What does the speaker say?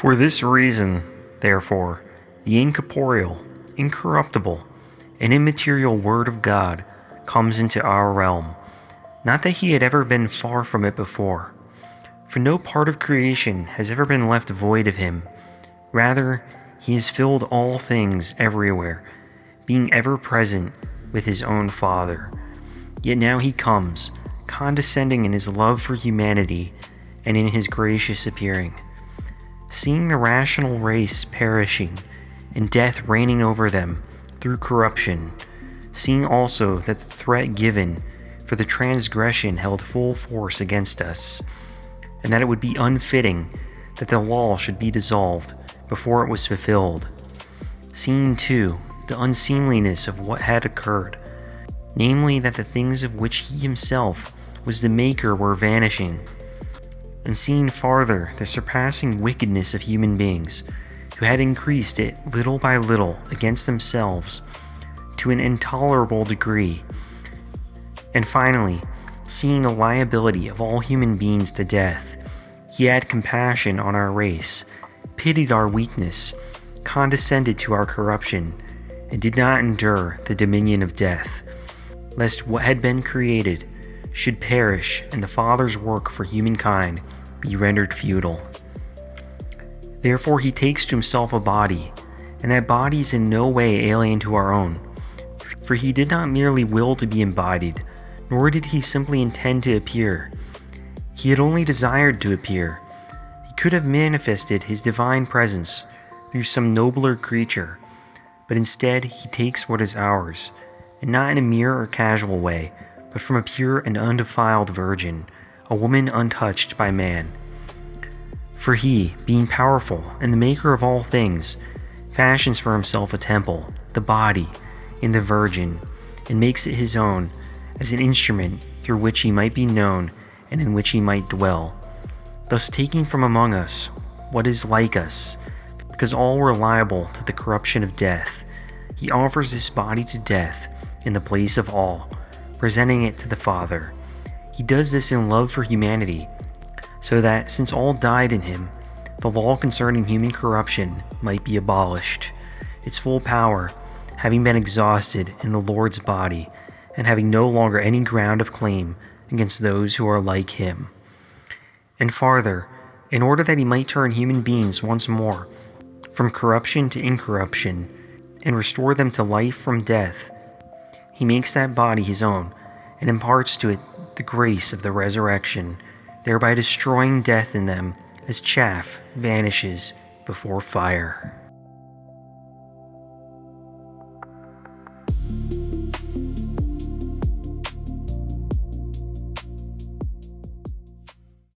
For this reason, therefore, the incorporeal, incorruptible, and immaterial Word of God comes into our realm. Not that he had ever been far from it before, for no part of creation has ever been left void of him. Rather, he has filled all things everywhere, being ever present with his own Father. Yet now he comes, condescending in his love for humanity and in his gracious appearing. Seeing the rational race perishing and death reigning over them through corruption, seeing also that the threat given for the transgression held full force against us, and that it would be unfitting that the law should be dissolved before it was fulfilled. Seeing, too, the unseemliness of what had occurred, namely that the things of which he himself was the maker were vanishing, and seeing farther the surpassing wickedness of human beings, who had increased it little by little against themselves to an intolerable degree, and finally, seeing the liability of all human beings to death, he had compassion on our race, pitied our weakness, condescended to our corruption, and did not endure the dominion of death, lest what had been created should perish and the Father's work for humankind be rendered futile. Therefore he takes to himself a body, and that body is in no way alien to our own, for he did not merely will to be embodied, nor did he simply intend to appear. He had only desired to appear. He could have manifested his divine presence through some nobler creature, but instead he takes what is ours, and not in a mere or casual way, but from a pure and undefiled virgin, a woman untouched by man. For he, being powerful and the maker of all things, fashions for himself a temple, the body, in the virgin, and makes it his own, as an instrument through which he might be known and in which he might dwell, thus taking from among us what is like us, because all were liable to the corruption of death. He offers his body to death in the place of all, presenting it to the Father. He does this in love for humanity, so that, since all died in him, the law concerning human corruption might be abolished, its full power having been exhausted in the Lord's body, and having no longer any ground of claim against those who are like him. And farther, in order that he might turn human beings once more from corruption to incorruption, and restore them to life from death, he makes that body his own, and imparts to it the grace of the resurrection, thereby destroying death in them as chaff vanishes before fire.